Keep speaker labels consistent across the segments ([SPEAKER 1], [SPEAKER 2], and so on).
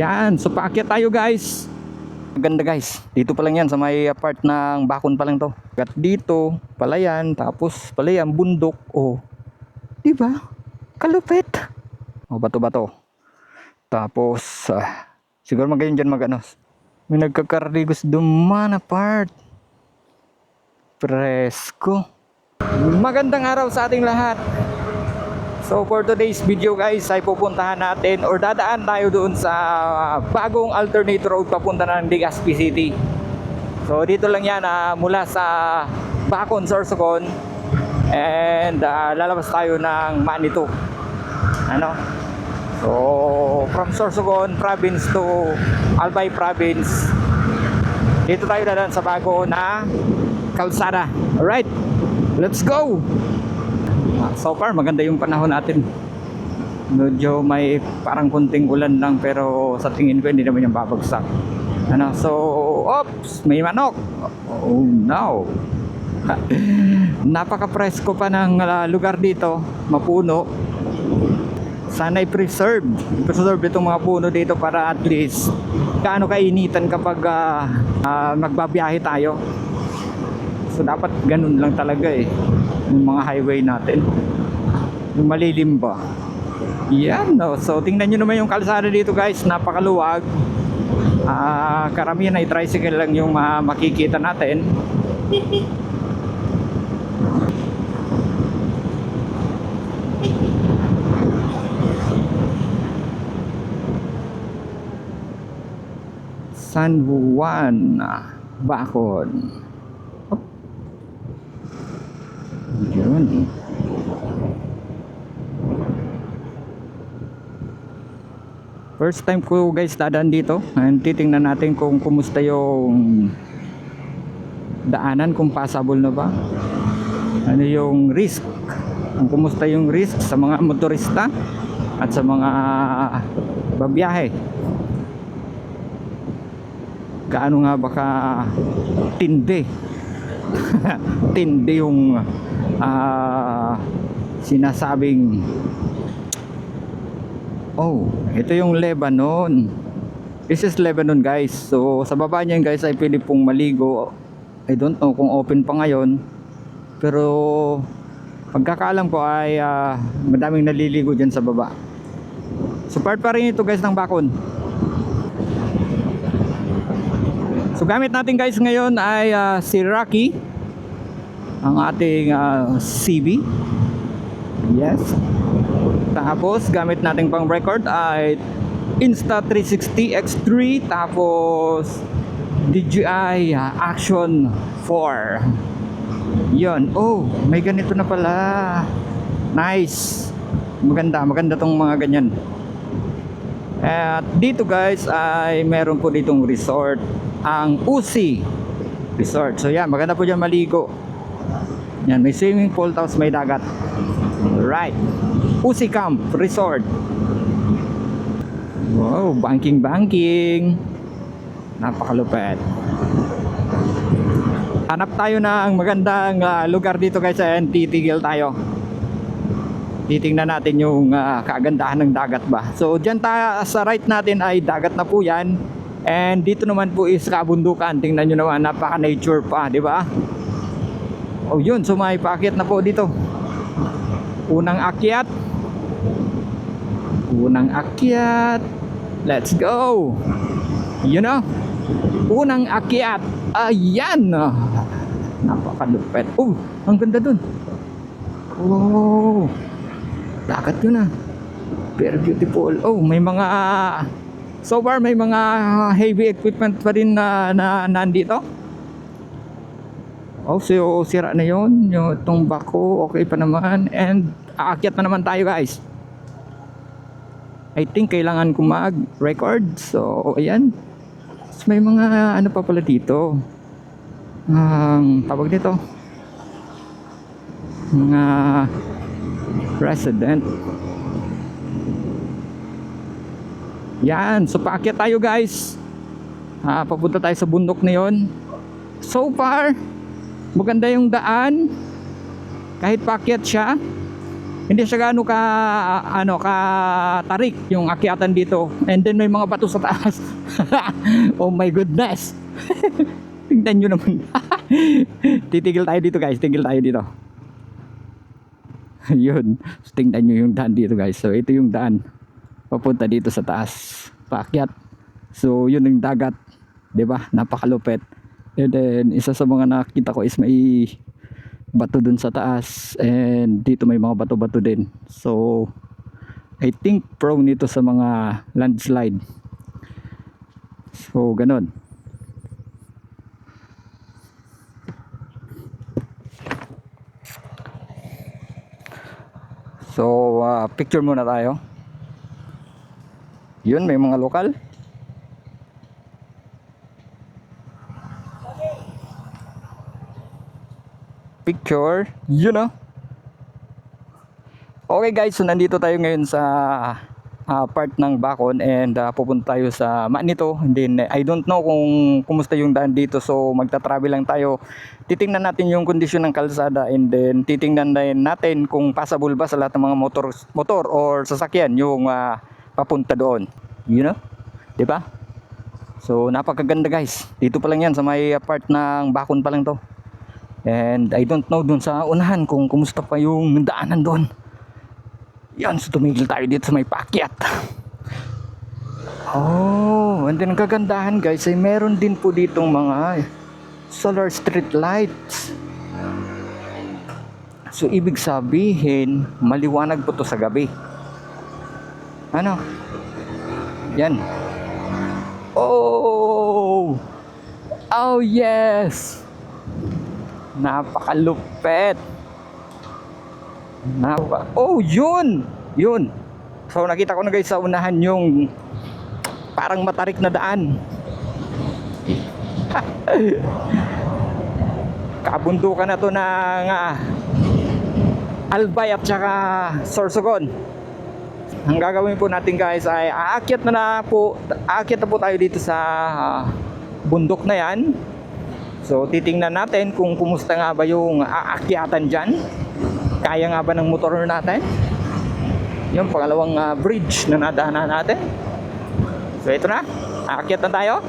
[SPEAKER 1] Yan, so paakyat tayo guys. Maganda guys, dito pa lang yan sa may part ng bakon pa lang to. At dito, palayan, tapos palayan, bundok. Oh, di ba? Kalupit. Oh, bato-bato. Tapos, siguro magayon dyan may nagkakardigos duman na part. Presko. Magandang araw sa ating lahat. So for today's video guys ay pupuntahan natin or dadaan tayo doon sa bagong alternate road papunta ng Legazpi City. So dito lang yan mula sa Bacon, Sorsogon, and lalabas tayo ng Manitou. Ano? So from Sorsogon province to Albay province, dito tayo dadaan sa bago na kalsada. Alright, let's go! So far maganda yung panahon natin. Medyo may parang kunting ulan lang, pero sa tingin ko hindi naman yung babagsak. Ano, so oops, may manok. Oh no. Napaka-presko pa ng lugar dito, mapuno. Sana i-preserve itong mga puno dito para at least gaano kainitan kapag magbabiyahe tayo. So dapat ganun lang talaga yung mga highway natin, yung malilim ba. Yan, no? So tingnan nyo naman yung kalsada dito guys, napakaluwag. Karamihan ay tricycle lang yung makikita natin. San Juan, Bacon. Yun. First time ko guys dadaan dito. And titingnan natin kung kumusta yung daanan, kung passable na ba. Ano yung risk? Kung kumusta yung risk sa mga motorista at sa mga babiyahe. Gaano nga baka tindi tindi yung sinasabing, oh, ito yung Lebanon. This is Lebanon guys. So sa baba niyan guys ay pwede pong maligo. I don't know kung open pa ngayon, pero pagkakaalam ko ay madaming naliligo dyan sa baba. So part pa rin ito guys ng Bacon. So gamit natin guys ngayon ay si Rocky, ang ating CB. Yes. Tapos gamit natin pang record ay Insta360 X3, tapos DJI Action 4. Yun. Oh, may ganito na pala. Nice. Maganda tong mga ganyan. At dito guys ay meron po ditong resort, ang Usi Resort. So yan, maganda po dyan maligo. Yan, may swimming pool tapos may dagat. Right. Usi Camp Resort. Wow, banking. Napakalupit. Hanap tayo ng magandang lugar dito guys, and titigil tayo. Titingnan natin yung kagandahan ng dagat ba. So dyan tayo sa right natin ay dagat na po yan. And dito naman po is kabundukan. Tingnan nyo naman, napaka nature pa, di ba? Oh yun, so may paakyat na po dito. Unang akyat. Let's go. You know, unang akyat. Ayan. Napakalupit. Oh, ang ganda dun. Oh, dagat yun very beautiful. Oh, may mga so far may mga heavy equipment pa rin na nandito. Oh, so sira na yun. Yung itong bako, okay pa naman. And aakyat na naman tayo guys. I think kailangan ko mag-record. So, ayan. So, may mga ano pa pala dito. Tawag dito. Mga resident. Yan. So, paakyat tayo guys. Papunta tayo sa bundok na yun. So far, maganda yung daan. Kahit paakyat siya, Hindi siya gaano ka ka tarik yung akyatan dito. And then may mga bato sa taas. Oh my goodness. Tingnan nyo naman. Titigil tayo dito guys, tigil tayo dito. Yun, so, tingnan nyo yung daan dito guys. So ito yung daan papunta dito sa taas, paakyat. So yun yung dagat, 'di ba? Napakalupit. And then isa sa mga nakita ko is may bato dun sa taas, and dito may mga bato-bato din. So I think prone nito sa mga landslide. So ganun. So picture muna tayo. Yun, may mga lokal. Picture, you know. Okay guys, so nandito tayo ngayon sa part ng Bacon, and pupunta tayo sa Manito. And then I don't know kung kumusta yung daan dito, so magta-travel lang tayo. Titingnan natin yung kondisyon ng kalsada, and then titingnan din natin kung passable ba sa lahat ng mga motor or sasakyan yung papunta doon. You know? 'Di ba? So napakaganda guys. Dito pa lang 'yan sa may part ng Bacon pa lang 'to. And I don't know dun sa unahan kung kumusta pa yung daanan doon. Yan, so tumigil tayo dito sa may paakyat. Oh, and then ang kagandahan guys ay meron din po ditong mga solar street lights. So ibig sabihin maliwanag po to sa gabi. Ano? Yan. Oh! Oh yes! Napakalupit. Oh, yun! Yun. So nakita ko na guys sa unahan yung parang matarik na daan. Kabundukan na to ng Albay at saka Sorsogon. Ang gagawin po natin guys ay aakyat na po tayo dito sa bundok na yan. So titingnan natin kung kumusta nga ba yung aakyatan dyan. Kaya nga ba ng motor natin? Yung pangalawang bridge na nadaanan natin. So ito na, aakyat na tayo.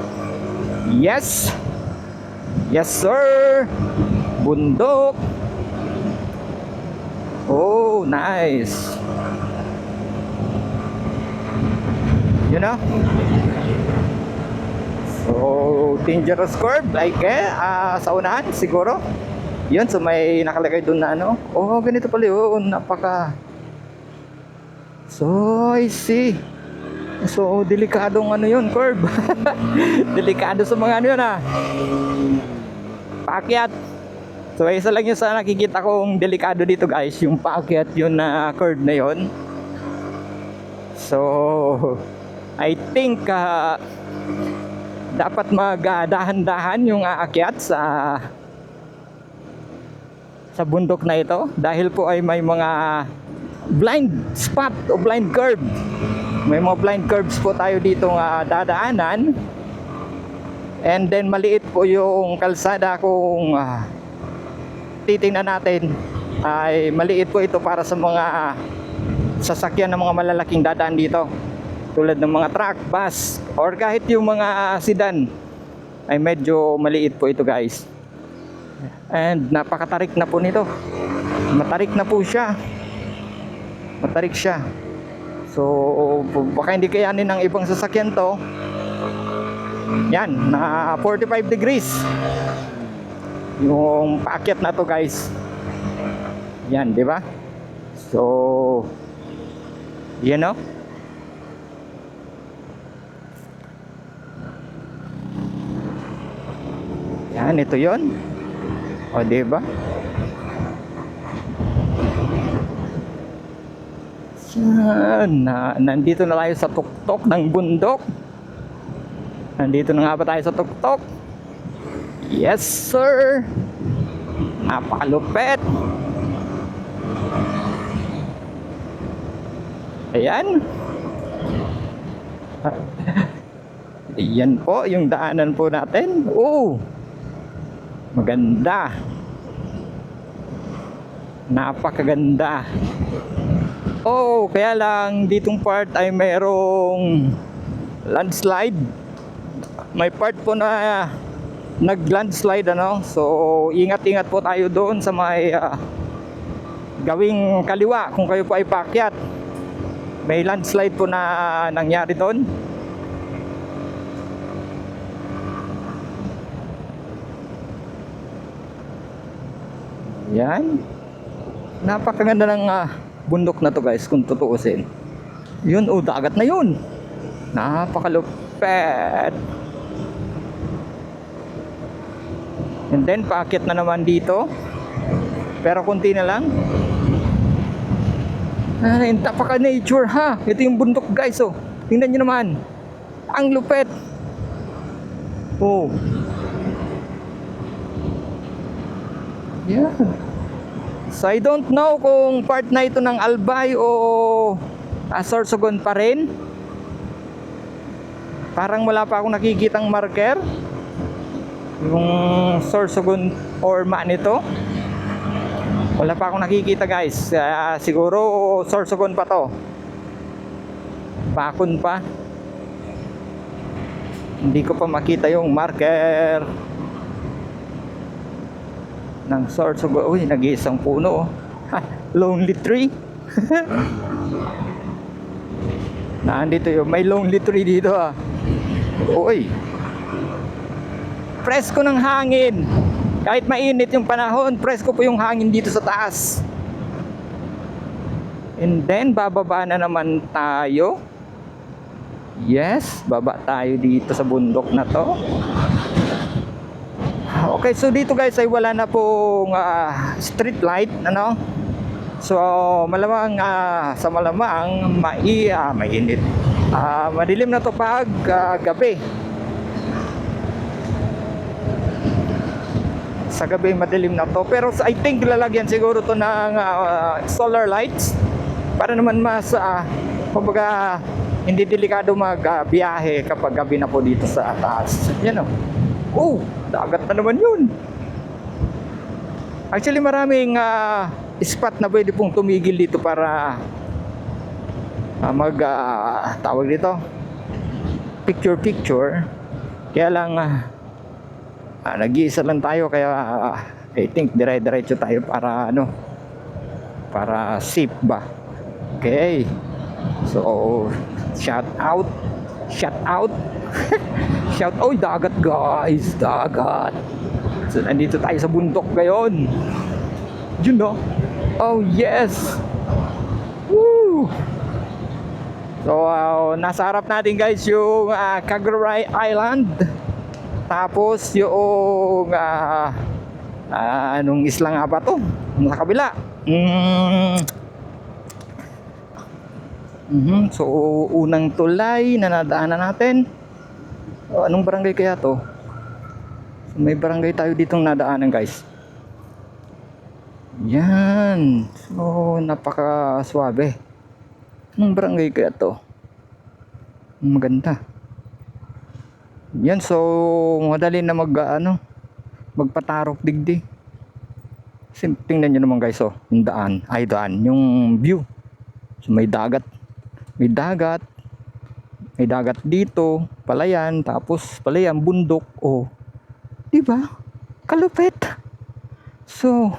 [SPEAKER 1] Yes! Yes sir! Bundok! Oh, nice! You know? So, dangerous curve like sa unahan siguro. Yun, so may nakalagay doon na ano. Oh, ganito pala yun. Napaka. So, I see. So, delikadong ano yun, curve. Delikado sa mga ano yun paakyat. So, isa lang yun sa nakikita kong delikado dito guys. Yung paakyat yun na curve na yun. So, I think dapat magdahan-dahan yung aakyat sa bundok na ito, dahil po ay may mga blind spot o blind curve. May mga blind curves po tayo dito dadaanan, and then maliit po yung kalsada kung titingnan natin ay maliit po ito para sa mga sasakyan ng mga malalaking dadaan dito, tulad ng mga truck, bus, or kahit yung mga sedan ay medyo maliit po ito guys. And napakatarik na po nito. Matarik na po siya. Matarik siya. So baka hindi kayanin ng ibang sasakyan to. Yan, na 45 degrees yung paakyat na to guys. Yan, di ba? So you know, yan, ito yon. O, diba? Yan, nandito na tayo sa tuktok ng bundok. Nandito na nga ba tayo sa tuktok? Yes, sir! Napakalupit! Ayan. Yan po, yung daanan po natin. Oh! Maganda. Napakaganda. Oo, kaya lang ditong part ay mayroong landslide. May part po na nag-landslide ano. So, ingat-ingat po tayo doon sa may gawing kaliwa kung kayo po ay paakyat. May landslide po na nangyari doon. Yan. Napakaganda ng bundok na to guys kung tutuusin. Yun, dagat na yun. Napakalupet. And then paakyat na naman dito. Pero konti na lang. Ay, napaka-nature ha. Ito yung bundok guys oh. Tingnan nyo naman. Ang lupet. Oh. Yeah. So I don't know kung part na ito ng Albay o Sorsogon pa rin. Parang wala pa akong nakikitang marker. Yung Sorsogon or Ma nito. Wala pa akong nakikita guys. Siguro Sorsogon pa to. Bakon pa. Hindi ko pa makita yung marker ng Sorsogon. Uy, nag-iisang puno oh. Lonely tree. Nandito yun. May lonely tree dito ah. Uy. Presko ng hangin. Kahit mainit yung panahon, presko po yung hangin dito sa taas. And then, bababa na naman tayo. Yes, baba tayo dito sa bundok na to. Okay, so dito guys ay wala na pong street light, ano? So, malamang sa malamang mainit. Madilim na to pag gabi. Sa gabi madilim na to, pero I think lalagyan siguro to ng solar lights para naman mas kumbaga hindi delikado magbiyahe kapag gabi na po dito sa taas. Yan oh. Dagat na naman yun. Actually maraming spot na pwede pong tumigil dito para tawag dito picture. Kaya lang nag-iisa lang tayo, kaya I think dire-diretso tayo para para safe ba. Okay, so shout out shout out. Dagat guys, dagat. So nandito tayo sa bundok ngayon. Yun no. Oh yes. Woo. So nasa harap natin guys yung Cagaray Island. Tapos yung anong isla nga ba to? Sa kabila. So unang tulay na nadaanan natin. Anong barangay kaya to? So, may barangay tayo ditong nadaanan guys. Yan. So napaka swabe. Anong barangay kaya to? Maganda. Yan, so madali na magpatarok digdi. Tingnan nyo naman guys yung daan, yung view. So may dagat dito, palayan, tapos palayan, bundok. Di ba? Kalupit. So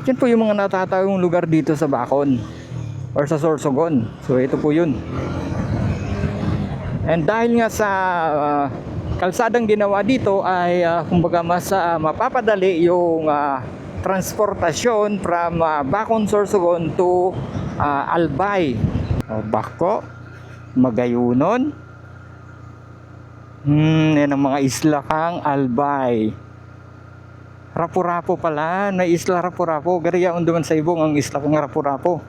[SPEAKER 1] yan po yung mga natatawang lugar dito sa Bacon or sa Sorsogon. So ito po yun. And dahil nga sa kalsadang ginawa dito ay kumbaga mas mapapadali yung transportasyon from Bacon, Sorsogon to Albay. Bako, Magayunon. Yan ang mga isla kang Albay. Rapu-Rapu pala, may isla Rapu-Rapu. Gariya unduman sa ibong ang isla kang Rapu-Rapu.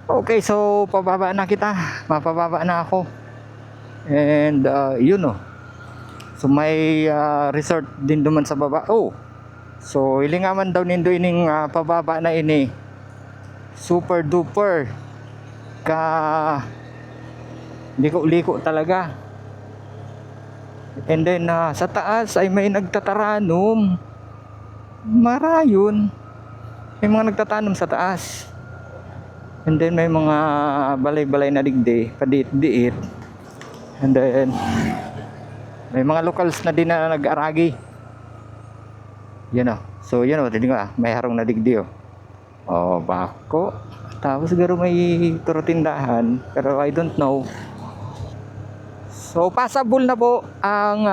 [SPEAKER 1] Okay, so mapababa na ako. And yun so may resort din duman sa baba. So ilingaman daw nindo ining pababa na ini. Super duper liko talaga. And then sa taas ay may nagtataranom. Marayon. May mga nagtatanom sa taas. And then may mga balay-balay na digdi, padiit-diit. And then may mga locals na din na nag-aragi. Yan o. So yan o, tignan nga, may harong na digdi o. Oh, bako. Tapos siguro may turutindahan, pero I don't know. So passable na po ang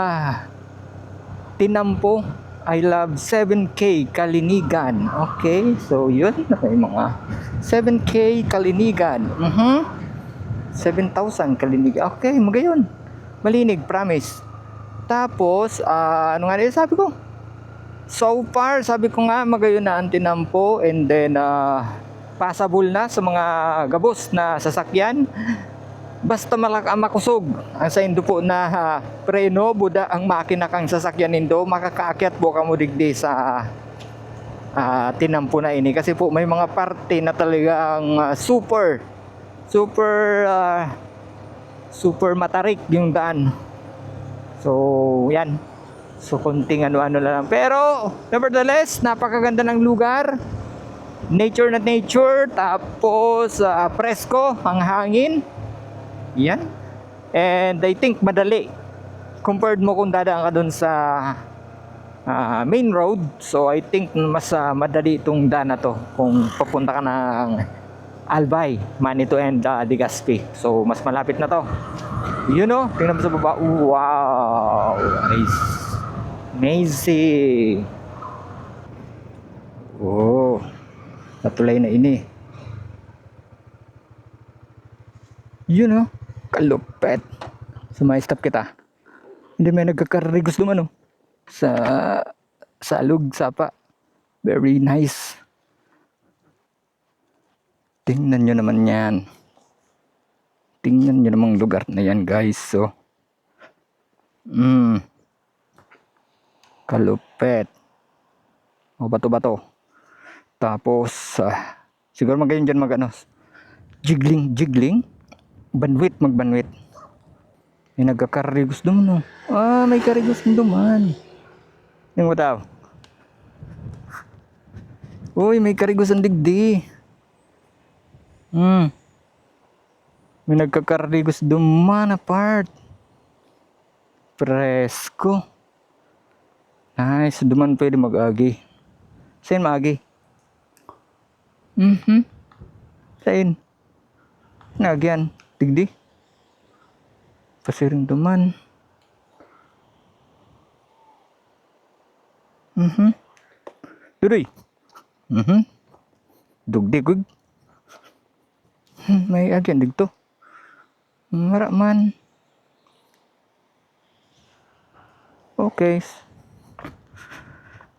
[SPEAKER 1] Tinampo I Love 7K Kalinigan. Okay, so yun, may mga 7K Kalinigan. 7,000 Kalinigan. Okay, magayon. Malinig, promise. Tapos, ano nga rin sabi ko? So far, sabi ko nga, magayon na ang Tinampo, and then passable na sa mga gabos na sasakyan. Basta makusog ang sa indo po na preno, buda ang makina kang sasakyan nindo, makakaakyat po ka mo digdi sa Tinampo na ini. Kasi po may mga parte na talagang super matarik yung daan. So yan, so konting ano-ano lang, pero nevertheless napakaganda ng lugar. Nature na nature, tapos presko ang hangin. Yan. And I think madali compared mo kung dadaan ka dun sa main road. So I think mas madali itong daan na to kung papunta ka ng Albay, Manito and Legazpi. So mas malapit na to. You know, tingnan mo sa baba. Wow, nice. Amazing. Oh, natulay na ini. You know, kalupet. So may stop kita. Hindi may nagkakarigos naman, oh. Sa lug sapa. Very nice. Tingnan nyo naman yan. Tingnan nyo namang lugar na yan, guys. So kalupet. O bato-bato. Tapos siguro magayon dyan jiggling. Magbanwit. May nagkakarigos naman, no? May karigos naman. Yung mataw. Uy, may karigos ang digdi. May nagkakarigos duman apart. Presko. Nice, duman pwede mag-agi. Saan mag-agi? Saan? Nagyan. Digdi. Pasiring duman. Dudoy. Dugdigug. May agyan digto. Mara man. Okay.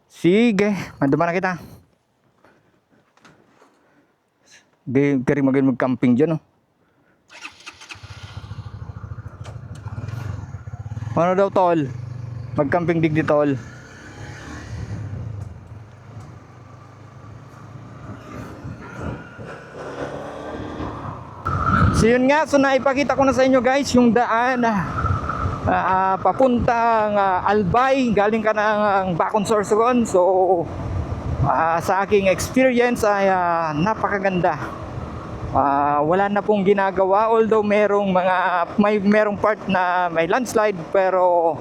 [SPEAKER 1] Sige, manduman na kita. Kari mag-camping dyan, oh. Ano daw, tol? Mag-camping digdi, tol. So yun nga, so naipakita ko na sa inyo, guys, yung daan papuntang Albay, galing ka ng Bacon Sorsogon. So sa aking experience ay napakaganda. Wala na pong ginagawa, although merong part na may landslide, pero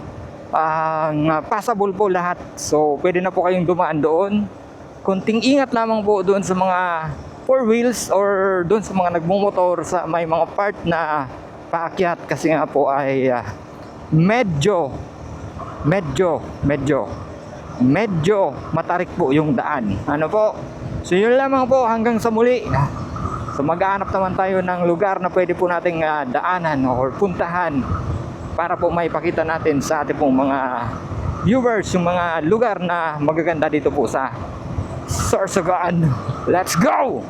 [SPEAKER 1] passable po lahat. So pwede na po kayong dumaan doon. Konting ingat lamang po doon sa mga four wheels or doon sa mga nagmumotor sa may mga part na paakyat, kasi nga po ay medyo matarik po yung daan. Ano po? So yun lamang po, hanggang sa muli. So maghahanap naman tayo ng lugar na pwede po nating daanan or puntahan para po maipakita natin sa ating pong mga viewers yung mga lugar na magaganda dito po sa Sorsogon. Let's go!